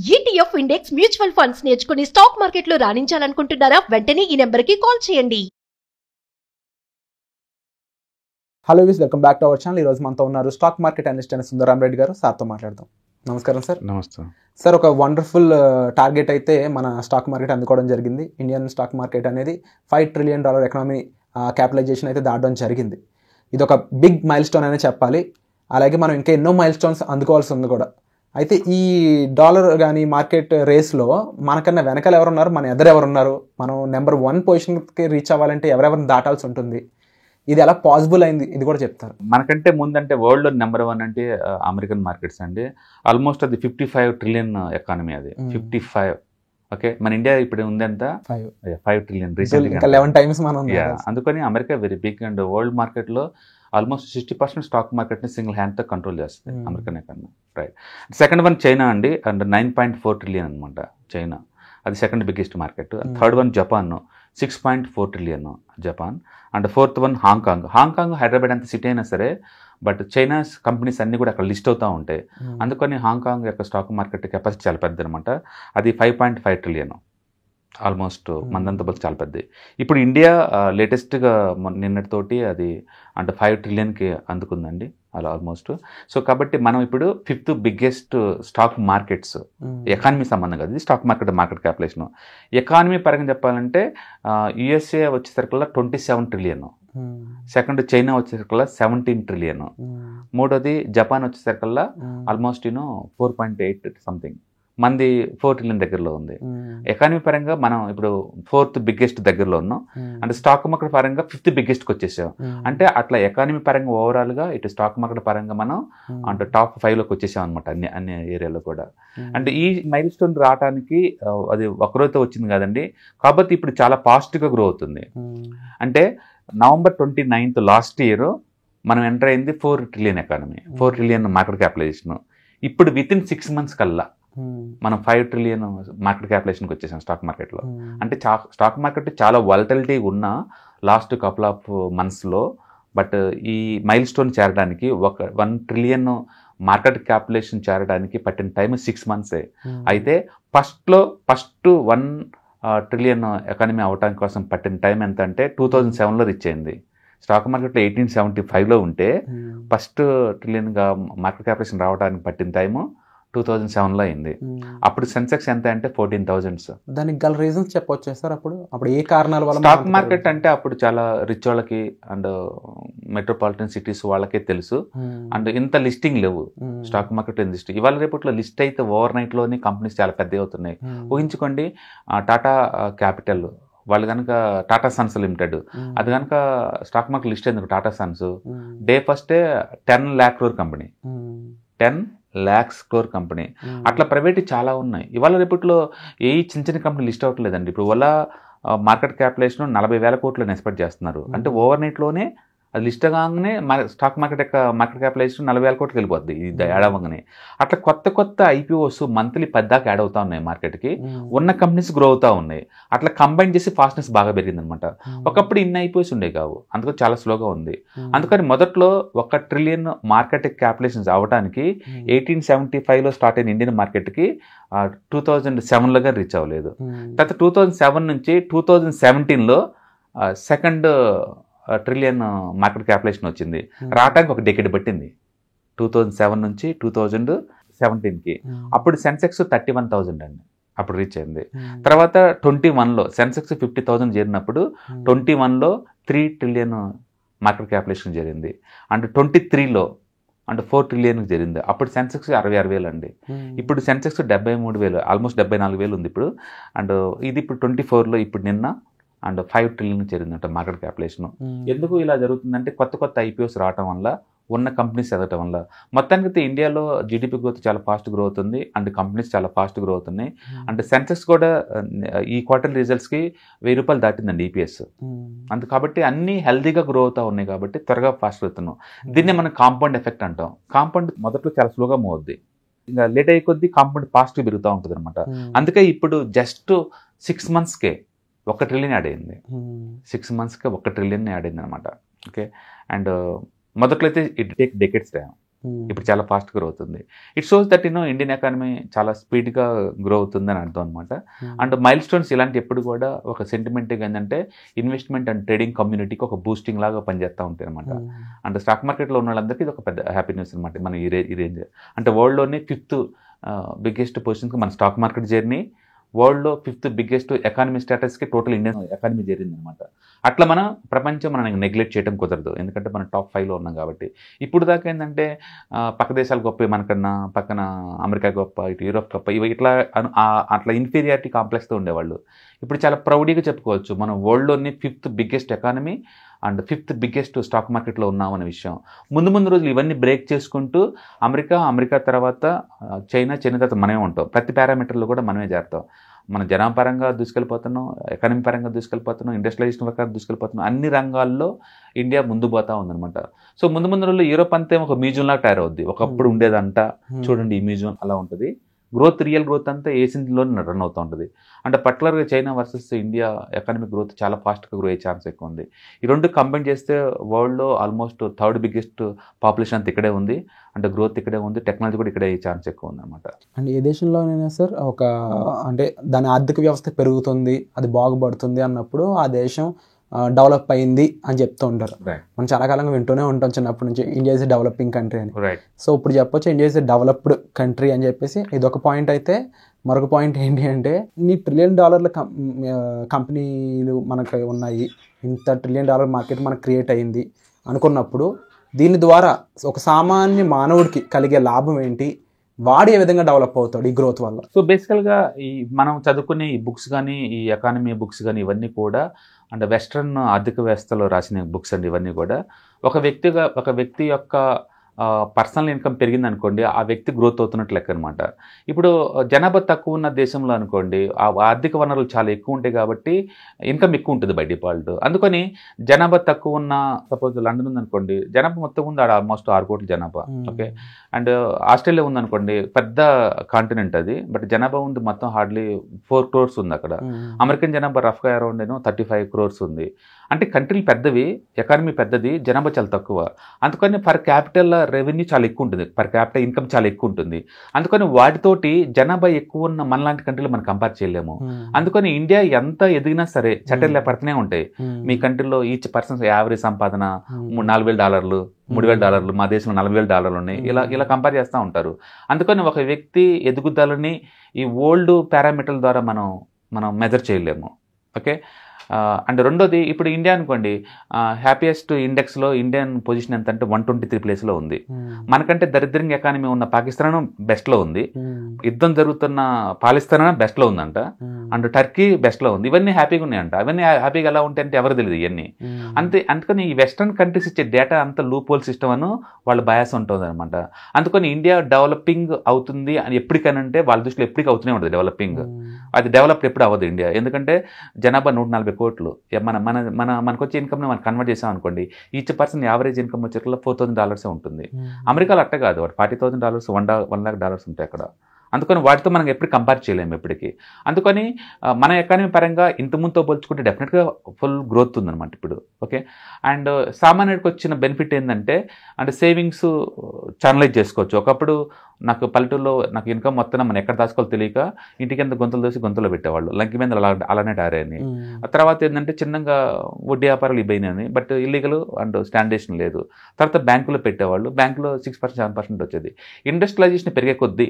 ETF index mutual funds నేర్చుకుని stock మార్కెట్లో రాణించాలనుకుంటున్నారా? వెంటనే ఈ నెంబర్కి కాల్ చేయండి. Hello views, welcome back to our channel. ఈరోజు మనతో ఉన్నారు స్టాక్ మార్కెట్ అనలిస్ట్ అయిన సుందరం రెడ్డి గారు. సార్తో మాట్లాడదాం. నమస్కారం సార్. నమస్తే సార్, ఒక వండర్ఫుల్ టార్గెట్ అయితే మన స్టాక్ మార్కెట్ అందుకోవడం జరిగింది. ఇండియన్ స్టాక్ మార్కెట్ అనేది $5 ట్రిలియన్ ఎకనామీ క్యాపిటలైజేషన్ అయితే దాటడం జరిగింది. ఇది ఒక బిగ్ మైల్ స్టోన్ అనే చెప్పాలి. అలాగే మనం ఇంకా ఎన్నో మైల్ స్టోన్స్ అందుకోవాల్సి ఉంది కూడా. అయితే ఈ డాలర్ కానీ మార్కెట్ రేస్లో మనకన్నా వెనకాల ఎవరున్నారు, మన ఎదురు ఎవరున్నారు, మనం నెంబర్ 1 పొజిషన్కి రీచ్ అవ్వాలంటే ఎవరెవరిని దాటాల్సి ఉంటుంది, ఇది ఎలా పాసిబుల్ అయింది, ఇది కూడా చెప్తారు. మనకంటే ముందంటే వరల్డ్లో నెంబర్ 1 అంటే అమెరికన్ మార్కెట్స్ అండి. ఆల్మోస్ట్ అది 55 ట్రిలియన్ ఎకానమీ, అది 55. ఓకే, మన ఇండియా ఇప్పుడు ఉంది ఎంత 5 ట్రిలియన్ రీసెంట్గా, 11 times మనం. అందుకని America very big. And world మార్కెట్లో ఆల్మోస్ట్ 60% స్టాక్ మార్కెట్ని సింగిల్ హ్యాండ్తో కంట్రోల్ చేస్తుంది American economy. Right. Second one China అండి, అండ్ 9.4 ట్రిలియన్ అనమాట చైనా, అది second biggest market. Third one Japan, 6.4 trillion Japan. And fourth one Hong Kong. Hyderabad అంత సిటీ అయినా సరే, బట్ చైనాస్ కంపెనీస్ అన్నీ కూడా అక్కడ లిస్ట్ అవుతూ ఉంటాయి. అందుకని హాంకాంగ్ యొక్క స్టాక్ మార్కెట్ కెపాసిటీ చాలా పెద్దది అనమాట. అది 5.5 ట్రిలియన్, ఆల్మోస్ట్ మందంత బస్ చాలా పెద్దది. ఇప్పుడు ఇండియా లేటెస్ట్గా నిన్నటితోటి అది అంటే 5 ట్రిలియన్కి అందుకుందండి, అలా ఆల్మోస్ట్. సో కాబట్టి మనం ఇప్పుడు 5th biggest stock markets, economy సంబంధం కదా, ఇది స్టాక్ మార్కెట్ క్యాపిటలైజేషన్. ఎకానమీ పరంగా చెప్పాలంటే యుఎస్ఏ వచ్చేసరికల్లా 27 ట్రిలియన్, సెకండ్ చైనా వచ్చేసరికల్లా 17 ట్రిలియన్, మూడోది జపాన్ వచ్చేసరికల్లా ఆల్మోస్ట్ 4.8 సంథింగ్, మంది 4 ట్రిలియన్ దగ్గరలో ఉంది. ఎకానమీ పరంగా మనం ఇప్పుడు 4th బిగ్గెస్ట్ దగ్గరలో ఉన్నాం. అంటే స్టాక్ మార్కెట్ పరంగా 5th బిగ్గెస్ట్కి వచ్చేసాం. అంటే అట్లా ఎకానమీ పరంగా ఓవరాల్గా ఇటు స్టాక్ మార్కెట్ పరంగా మనం అంటే టాప్ 5లోకి వచ్చేసాం అనమాట, అన్ని ఏరియాలో కూడా. అంటే ఈ మైల్ స్టోన్ రావడానికి అది ఒకరోజుతో వచ్చింది కాదండి, కాబట్టి ఇప్పుడు చాలా ఫాస్ట్గా గ్రో అవుతుంది. అంటే November 29th లాస్ట్ ఇయర్ మనం ఎంటర్ అయింది 4 trillion economy, 4 trillion market capitalization. ఇప్పుడు వితిన్ 6 months కల్లా మనం 5 ట్రిలియన్ మార్కెట్ క్యాపిటలైజేషన్కి వచ్చేసాం స్టాక్ మార్కెట్లో. అంటే స్టాక్ మార్కెట్ చాలా వాలటిలిటీ ఉన్న లాస్ట్ కపుల్ ఆఫ్ మంత్స్లో, బట్ ఈ మైల్ స్టోన్ చేరడానికి 1 ట్రిలియన్ మార్కెట్ క్యాపిటలైజేషన్ చేరడానికి పట్టిన టైం 6 months. అయితే ఫస్ట్ 1 ట్రిలియన్ ఎకానమీ అవడానికి కోసం పట్టిన టైం ఎంత అంటే 2007లో రీచ్ అయింది. స్టాక్ మార్కెట్లో 1875లో ఉంటే ఫస్ట్ ట్రిలియన్గా మార్కెట్ క్యాపిటలైజేషన్ రావడానికి పట్టిన టైము 2007లో అయింది. అప్పుడు సెన్సెక్స్ ఎంత అంటే 14,000. దానికి గల రీజన్స్ చెప్పొచ్చు సార్. అప్పుడు ఏ కారణాల వల్ల స్టాక్ మార్కెట్ అంటే అప్పుడు చాలా రిచ్ వాళ్ళకి అండ్ మెట్రోపాలిటన్ సిటీస్ వాళ్ళకే తెలుసు. అండ్ ఇంత లిస్టింగ్ లేవు స్టాక్ మార్కెట్ లిస్ట్. ఇవాళ రేపట్లో లిస్ట్ అయితే ఓవర్ నైట్లోనే కంపెనీస్ చాలా పెద్దవి అవుతున్నాయి. ఊహించుకోండి, టాటా క్యాపిటల్ వాళ్ళు కనుక టాటా సన్స్ లిమిటెడ్, అది కనుక స్టాక్ మార్కెట్ లిస్ట్ ఎందుకు, టాటా సన్స్ డే ఫస్టే 10 lakh crore company, 10 lakh crore company. అట్లా ప్రైవేట్ చాలా ఉన్నాయి. ఇవాళ రేపట్లో ఏ చిన్న కంపెనీ లిస్ట్ అవ్వట్లేదండి. ఇప్పుడు వల్ల మార్కెట్ క్యాపిటలైజేషన్ 40,000 కోట్లని ఎక్స్పెక్ట్ చేస్తున్నారు. అంటే ఓవర్ నైట్లోనే అది లిస్ట్ కాగానే స్టాక్ మార్కెట్ యొక్క మార్కెట్ క్యాపిటలైజేషన్ 40,000 కోట్లకి వెళ్ళిపోద్ది ఇది యాడ్ అవ్వగానే. అట్లా కొత్త ఐపీఓస్ మంత్లీ 10 దాకా యాడ్ అవుతా ఉన్నాయి మార్కెట్కి. ఉన్న కంపెనీస్ గ్రో అవుతూ ఉన్నాయి. అట్లా కంబైన్ చేసి ఫాస్ట్నెస్ బాగా పెరిగిందనమాట. ఒకప్పుడు ఇన్ని ఐపీఓస్ ఉండే కావు, అందుకని చాలా స్లోగా ఉంది. అందుకని మొదట్లో 1 ట్రిలియన్ మార్కెట్ క్యాపిటలైజేషన్స్ అవ్వడానికి 1875లో స్టార్ట్ అయిన ఇండియన్ మార్కెట్కి 2007లోగా రీచ్ అవ్వలేదు. తర్వాత 2007 నుంచి 2017లో సెకండ్ ట్రిలియన్ మార్కెట్ క్యాపిటలైజేషన్ వచ్చింది. రావడానికి ఒక డెకేడ్ పట్టింది, 2007 నుంచి 2017కి. అప్పుడు సెన్సెక్స్ 31,000 అండి, అప్పుడు రీచ్ అయింది. తర్వాత 21లో సెన్సెక్స్ 50,000 చేరినప్పుడు 21లో 3 ట్రిలియన్ మార్కెట్ క్యాపిటలైజేషన్ జరిగింది. అండ్ 23లో అంటే 4 ట్రిలియన్కి జరిగింది. అప్పుడు సెన్సెక్స్ 66,000 అండి. ఇప్పుడు సెన్సెక్స్ 73,000, ఆల్మోస్ట్ 74,000 ఉంది ఇప్పుడు. అండ్ ఇది ఇప్పుడు 24లో ఇప్పుడు నిన్న అండ్ 5 ట్రిలియన్ చేరిందంట మార్కెట్ క్యాపిటలైజేషన్. ఎందుకు ఇలా జరుగుతుందంటే కొత్త ఐపీఓస్ రావటం వల్ల, ఉన్న కంపెనీస్ ఎదగటం వల్ల. మొత్తానికి ఇండియాలో జీడిపి గ్రోత్ చాలా ఫాస్ట్ గ్రో అవుతుంది అండ్ కంపెనీస్ చాలా ఫాస్ట్ గ్రో అవుతున్నాయి. అండ్ సెన్సెక్స్ కూడా ఈ క్వార్టర్ రిజల్ట్స్కి 1,000 రూపాయలు దాటిందండి ఈపీఎస్. కాబట్టి అన్నీ హెల్దీగా గ్రో అవుతూ ఉన్నాయి కాబట్టి త్వరగా ఫాస్ట్ అవుతున్నాం. దీన్ని మనం కాంపౌండ్ ఎఫెక్ట్ అంటాం. కాంపౌండ్ మొదట్లో చాలా స్లోగా మూవ్ అవుద్ది, ఇంకా లేట్ అయ్యే కొద్దీ కాంపౌండ్ ఫాస్ట్గా పెరుగుతూ ఉంటుంది అనమాట. అందుకే ఇప్పుడు జస్ట్ 6 monthsకే 1 ట్రిలియన్ యాడ్ అయింది. 6 monthsకే 1 ట్రిలియన్ యాడ్ అయింది అనమాట. ఓకే, అండ్ మొదట్లో అయితే ఇట్ టేక్ డెకేడ్స్ టైం. ఇప్పుడు చాలా ఫాస్ట్ గ్రోత్ ఉంది. It shows that Indian economy చాలా స్పీడ్గా గ్రో అవుతుందని అర్థం అనమాట. అండ్ మైల్ స్టోన్స్ ఇలాంటి ఎప్పుడు కూడా ఒక సెంటిమెంట్గా ఏంటంటే ఇన్వెస్ట్మెంట్ అండ్ ట్రేడింగ్ కమ్యూనిటీకి ఒక బూస్టింగ్ లాగా పనిచేస్తూ ఉంటాయి అనమాట. అంటే స్టాక్ మార్కెట్లో ఉన్న వాళ్ళందరికీ ఇది ఒక పెద్ద హ్యాపీ న్యూస్ అనమాట. మన ఈ రేంజ్ అంటే వరల్డ్లోనే 5th బిగ్గెస్ట్ పొజిషన్కి మన స్టాక్ మార్కెట్ జర్నీ, వరల్డ్లో 5th బిగ్గెస్ట్ ఎకానమీ స్టేటస్కి టోటల్ ఇండియన్ ఎకానమీ చేరింది అనమాట. అట్లా మనం ప్రపంచం మనం నెగ్లెక్ట్ చేయడం కుదరదు, ఎందుకంటే మనం టాప్ 5లో ఉన్నాం కాబట్టి. ఇప్పుడు దాకా ఏంటంటే పక్క దేశాలు గొప్ప, మనకన్నా పక్కన అమెరికా గొప్ప, ఇటు యూరోప్ గొప్ప, ఇవి ఇట్లా అట్లా ఇన్ఫీరియారిటీ కాంప్లెక్స్తో ఉండేవాళ్ళు. ఇప్పుడు చాలా ప్రౌడ్గా చెప్పుకోవచ్చు మనం వరల్డ్లోని 5th biggest economy and 5th biggest stock మార్కెట్లో ఉన్నామనే విషయం. ముందు రోజులు ఇవన్నీ బ్రేక్ చేసుకుంటూ అమెరికా తర్వాత చైనా తర్వాత మనమే ఉంటాం. ప్రతి పారామీటర్లో కూడా మనమే చేరుతాం. మన జనాభా పరంగా దూసుకెళ్ళిపోతున్నాం, ఎకానమీ పరంగా దూసుకెళ్ళిపోతున్నాం, ఇండస్ట్రియలైజేషన్ ప్రకారం దూసుకెళ్ళిపోతున్నాం. అన్ని రంగాల్లో ఇండియా ముందు పోతా ఉందన్నమాట. సో ముందు రోజుల్లో యూరోప్ అంతే ఒక మ్యూజియం లాగా తయారవుద్ది. ఒకప్పుడు ఉండేదంట చూడండి, ఈ మ్యూజియం అలా ఉంటుంది. రియల్ గ్రోత్ అంతా ఏషియన్లో రన్ అవుతూ ఉంటుంది. అంటే పర్టికులర్గా China versus India economic growth చాలా ఫాస్ట్గా గ్రో అయ్యే ఛాన్స్ ఎక్కువ ఉంది. ఈ రెండు కంబైన్ చేస్తే వరల్డ్లో ఆల్మోస్ట్ 3rd బిగ్గెస్ట్ పాపులేషన్ అంతా ఇక్కడే ఉంది. అంటే గ్రోత్ ఇక్కడే ఉంది, టెక్నాలజీ కూడా ఇక్కడే అయ్యే ఛాన్స్ ఎక్కువ ఉంది అనమాట. అండ్ ఏ దేశంలోనైనా సార్ అంటే దాని ఆర్థిక వ్యవస్థ పెరుగుతుంది, అది బాగుపడుతుంది అన్నప్పుడు ఆ దేశం డెవలప్ అయింది అని చెప్తూ ఉంటారు. మనం చాలా కాలంగా వింటూనే ఉంటాం చిన్నప్పటి నుంచి, ఇండియా ఇస్ డెవలపింగ్ కంట్రీ అని. సో ఇప్పుడు చెప్పొచ్చు ఇండియా ఇస్ డెవలప్డ్ కంట్రీ అని చెప్పేసి. ఇది ఒక పాయింట్ అయితే, మరొక పాయింట్ ఏంటి అంటే $1 ట్రిలియన్ కంపెనీలు మనకు ఉన్నాయి, ఇంత $1 ట్రిలియన్ మార్కెట్ మనకు క్రియేట్ అయ్యింది అనుకున్నప్పుడు దీని ద్వారా ఒక సామాన్య మానవుడికి కలిగే లాభం ఏంటి, వాడు ఏ విధంగా డెవలప్ అవుతాడు ఈ గ్రోత్ వల్ల? సో బేసికల్గా ఈ మనం చదువుకునే ఈ బుక్స్ కానీ, ఈ ఎకానమీ బుక్స్ కానీ ఇవన్నీ కూడా అంటే వెస్ట్రన్ ఆర్థిక వ్యవస్థలో రాసిన బుక్స్ అండి. ఇవన్నీ కూడా ఒక వ్యక్తి యొక్క పర్సనల్ ఇన్కమ్ పెరిగింది అనుకోండి, ఆ వ్యక్తి గ్రోత్ అవుతున్నట్టు లెక్క అనమాట. ఇప్పుడు జనాభా తక్కువ ఉన్న దేశంలో అనుకోండి, ఆ ఆర్థిక వనరులు చాలా ఎక్కువ ఉంటాయి కాబట్టి ఇన్కమ్ ఎక్కువ ఉంటుంది బై డిఫాల్ట్. అందుకని జనాభా తక్కువ ఉన్న, సపోజ్ లండన్ ఉందనుకోండి, జనాభా మొత్తం ఉంది ఆడ ఆల్మోస్ట్ 6 కోట్ల జనాభా. ఓకే. అండ్ ఆస్ట్రేలియా ఉందనుకోండి, పెద్ద కాంటినెంట్ అది, బట్ జనాభా ఉంది మొత్తం హార్డ్లీ 4 crores ఉంది అక్కడ. అమెరికన్ జనాభా రఫ్గా అరౌండ్ 35 crores ఉంది. అంటే కంట్రీలు పెద్దవి, ఎకానమీ పెద్దది, జనాభా చాలా తక్కువ. అందుకని పర్ క్యాపిటల్ రెవెన్యూ చాలా ఎక్కువ ఉంటుంది, పర్ క్యాపిటల్ ఇన్కమ్ చాలా ఎక్కువ ఉంటుంది. అందుకని వాటితోటి జనాభా ఎక్కువ ఉన్న మనలాంటి కంట్రీలు మనం కంపేర్ చేయలేము. అందుకని ఇండియా ఎంత ఎదిగినా సరే చట్టంలో పడుతూనే ఉంటాయి. మీ కంట్రీలో ఈచ్ పర్సన్ యావరేజ్ సంపాదన $4,000, $3,000, మా దేశంలో $40,000 ఉన్నాయి. ఇలా కంపేర్ చేస్తూ ఉంటారు. అందుకని ఒక వ్యక్తి ఎదుగుదలని ఈ ఓల్డ్ పారామీటర్ల ద్వారా మనం మెజర్ చేయలేము. ఓకే. అండ్ రెండోది, ఇప్పుడు ఇండియా అనుకోండి, హ్యాపీయెస్ట్ ఇండెక్స్లో ఇండియన్ పొజిషన్ ఎంత అంటే 123 ప్లేస్లో ఉంది. మనకంటే దరిద్రంగా ఎకానమీ ఉన్న పాకిస్తాన్ బెస్ట్లో ఉంది, యుద్ధం జరుగుతున్న పాకిస్తాన్ బెస్ట్లో ఉందంట, అండ్ టర్కీ బెస్ట్లో ఉంది. ఇవన్నీ హ్యాపీగా ఉన్నాయంట. అవన్నీ హ్యాపీగా ఎలా ఉంటాయంటే ఎవరు తెలియదు ఇవన్నీ. అందుకని ఈ వెస్ట్రన్ కంట్రీస్ ఇచ్చే డేటా అంతా లూప్ హోల్ సిస్టమ్ అని వాళ్ళ బయాస్ ఉంటుంది అనమాట. అందుకని ఇండియా డెవలపింగ్ అవుతుంది అని ఎప్పటికనంటే వాళ్ళ దృష్టిలో ఎప్పటికీ అవుతూనే ఉంటుంది డెవలపింగ్. అది డెవలప్డ్ ఎప్పుడు అవ్వదు ఇండియా, ఎందుకంటే జనాభా 140 కోట్లు. మనకు వచ్చే ఇన్కమ్ని మనం కన్వర్ట్ చేసాం అనుకోండి, ఈచ్ పర్సన్ యావరేజ్ ఇన్కమ్ వచ్చేట్లా $4,000 ఉంటుంది. అమెరికాలో అట్ట కాదు, $40,000, $1 lakh ఉంటాయి అక్కడ. అందుకని వాటితో మనం ఎప్పుడు కంపేర్ చేయలేము ఎప్పటికీ. అందుకని మన ఎకానమీ పరంగా ఇంతకుముందుతో పోల్చుకుంటే డెఫినెట్గా ఫుల్ గ్రోత్ ఉందన్నమాట ఇప్పుడు. ఓకే. అండ్ సామాన్యుడికి వచ్చిన బెనిఫిట్ ఏంటంటే, అంటే సేవింగ్స్ ఛానలైజ్ చేసుకోవచ్చు. ఒకప్పుడు నాకు పల్లెటూరులో నాకు ఇన్కమ్ మొత్తం మనం ఎక్కడ దాచుకోవాలో తెలియక ఇంటికి ఎంత గొంతులు దోసి గొంతులో పెట్టేవాళ్ళు, లంకి మీద అలానే టారని. తర్వాత ఏంటంటే చిన్నగా వడ్డీ వ్యాపారాలు ఇబ్బంది, బట్ ఇల్లీగల్ అండ్ స్టాండర్డేషన్ లేదు. తర్వాత బ్యాంకులో పెట్టేవాళ్ళు, బ్యాంకులో 6%, 7% వచ్చేది. ఇండస్ట్రియలైజేషన్ పెరిగే కొద్దీ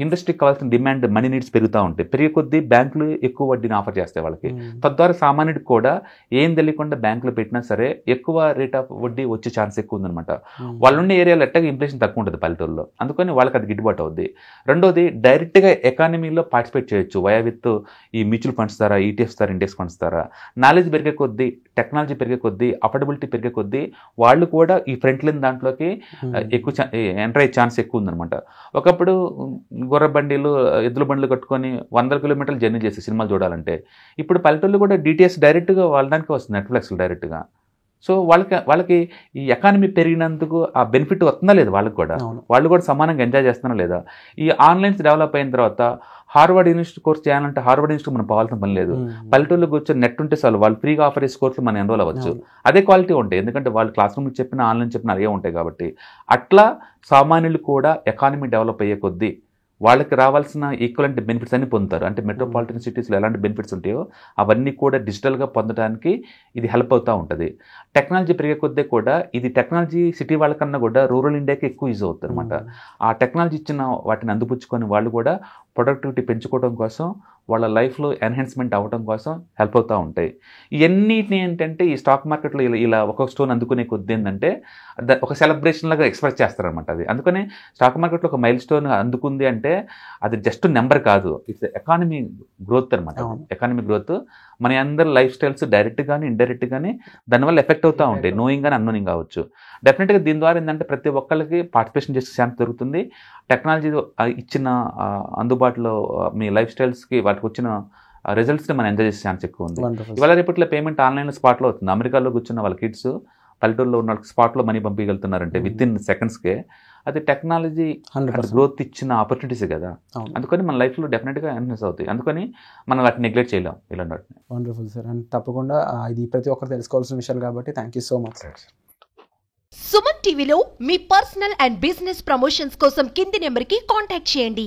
ఇండస్ట్రీకి కావాల్సిన డిమాండ్, మనీ నీడ్స్ పెరుగుతూ ఉంటాయి. పెరిగే కొద్దీ బ్యాంకులు ఎక్కువ వడ్డీని ఆఫర్ చేస్తాయి వాళ్ళకి. తద్వారా సామాన్యుడికి కూడా ఏం తెలియకుండా బ్యాంకులో పెట్టినా సరే ఎక్కువ రేట్ ఆఫ్ వడ్డీ వచ్చే ఛాన్స్ ఎక్కువ ఉందన్నమాట. వాళ్ళుండే ఏరియాలో ఎట్టగా ఇన్ఫ్లేషన్ తక్కువ ఉంటుంది పల్లెటూరులో, అందుకని వాళ్ళకి అది గిట్టుబాటు అవుద్ది. రెండోది, డైరెక్ట్గా ఎకానమీలో పార్టిసిపేట్ చేయొచ్చు వయా విత్ ఈ మ్యూచువల్ ఫండ్స్ ద్వారా, ఈటీఎఫ్స్ ద్వారా, ఇండెక్స్ ఫండ్స్ ద్వారా. నాలెడ్జ్ పెరిగే కొద్దీ, టెక్నాలజీ పెరిగే కొద్దీ, అఫోర్డబిలిటీ పెరిగే కొద్దీ వాళ్ళు కూడా ఈ ఫ్రంట్ లైన్ దాంట్లోకి ఎక్కువ ఎంటర్ అయ్యే ఛాన్స్ ఎక్కువ ఉందన్నమాట. ఒకప్పుడు గుర్ర బండిలు, ఎద్దుల బండ్లు కట్టుకొని 100 kilometers జర్నీ చేసి సినిమాలు చూడాలంటే, ఇప్పుడు పల్లెటూళ్ళు కూడా డిటిఎస్ డైరెక్ట్గా వాళ్ళడానికి వస్తుంది, నెట్ఫ్లిక్స్ డైరెక్ట్గా. సో వాళ్ళకి ఈ ఎకానమీ పెరిగినందుకు ఆ బెనిఫిట్ వస్తుందా లేదు వాళ్ళకి కూడా, వాళ్ళు కూడా సమానంగా ఎంజాయ్ చేస్తున్నా లేదా. ఈ ఆన్లైన్స్ డెవలప్ అయిన తర్వాత హార్వర్డ్ యూనివర్సిటీ కోర్స్ చేయాలంటే హార్వర్డ్ యూనివర్సిటీ మనం పోవాల్సిన పని లేదు. పల్లెటూరులో కూర్చొని నెట్ ఉంటే చాలు, వాళ్ళు ఫ్రీగా ఆఫర్ చేసే కోర్సులు మనం ఎన్రోల్ అవ్వచ్చు. అదే క్వాలిటీ ఉంటాయి, ఎందుకంటే వాళ్ళు క్లాస్ రూమ్లో చెప్పిన ఆన్లైన్ చెప్పిన అదే ఉంటాయి కాబట్టి. అట్లా సామాన్యులు కూడా ఎకానమీ డెవలప్ అయ్యే కొద్దీ వాళ్ళకి రావాల్సిన ఈక్వలెంట్ బెనిఫిట్స్ అన్ని పొందుతారు. అంటే మెట్రోపాలిటన్ సిటీస్లో ఎలాంటి బెనిఫిట్స్ ఉంటాయో అవన్నీ కూడా డిజిటల్గా పొందడానికి ఇది హెల్ప్ అవుతూ ఉంటుంది. టెక్నాలజీ పెరిగే కొద్దీ కూడా ఇది టెక్నాలజీ సిటీ వాళ్ళకన్నా కూడా రూరల్ ఇండియాకి ఎక్కువ యూజ్ అవుతుంది అనమాట. ఆ టెక్నాలజీ ఇచ్చిన వాటిని అందిపుచ్చుకొని వాళ్ళు కూడా ప్రొడక్టివిటీ పెంచుకోవడం కోసం, వాళ్ళ లైఫ్లో ఎన్హాన్స్మెంట్ అవ్వడం కోసం హెల్ప్ అవుతూ ఉంటాయి. ఇవన్నిటిని ఏంటంటే ఈ స్టాక్ మార్కెట్లో ఇలా ఒక్కొక్క స్టోన్ అందుకునే కొద్ది ఏంటంటే ఒక సెలబ్రేషన్ లాగా ఎక్స్ప్రెస్ చేస్తారనమాట అది. అందుకని స్టాక్ మార్కెట్లో ఒక మైల్ స్టోన్ అందుకుంది అంటే అది జస్ట్ నెంబర్ కాదు, ఇట్స్ ఎకానమీ గ్రోత్ అనమాట. ఎకానమీ గ్రోత్ మన అందరి లైఫ్ స్టైల్స్ డైరెక్ట్ కానీ ఇండైరెక్ట్ కానీ దానివల్ల ఎఫెక్ట్ అవుతూ ఉంటాయి, నోయింగ్ కానీ అన్నోయింగ్ కావచ్చు. డెఫినెట్గా దీని ద్వారా ఏంటంటే ప్రతి ఒక్కరికి పార్టిసిపేషన్ చేసే ఛాన్స్ దొరుకుతుంది. టెక్నాలజీ ఇచ్చిన అందుబాటులో మీ లైఫ్ స్టైల్స్కి వాటికి వచ్చిన రిజల్ట్స్ని మనం ఎంజాయ్ చేసే ఛాన్స్ ఎక్కువ ఉంది. ఇవాళ రేపట్లో పేమెంట్ ఆన్లైన్లో స్పాట్లో అవుతుంది. అమెరికాలో కూర్చున్న వాళ్ళ కిడ్స్ పల్లెటూరులో ఉన్న వాళ్ళకి స్పాట్లో మనీ పంపించగలుగుతున్నారంటే విత్ ఇన్ సెకండ్స్కే. అది టెక్నాలజీ గ్రోత్ ఇచ్చిన ఆపర్చునిటీసే కదా. అందుకని మన లైఫ్లో డెఫినెట్గా ఎన్హాన్స్ అవుతాయి. అందుకని మనం వాటిని నెగ్లెక్ట్ చేయలేం ఇలాంటి వాటిని. Wonderful sir. అండ్ తప్పకుండా ఇది ప్రతి ఒక్కరు తెలుసుకోవాల్సిన విషయాలు కాబట్టి thank you so much sir. Suman టీవీలో మీ పర్సనల్ అండ్ బిజినెస్ ప్రమోషన్స్ కోసం కింది నెంబర్కి కాంటాక్ట్ చేయండి.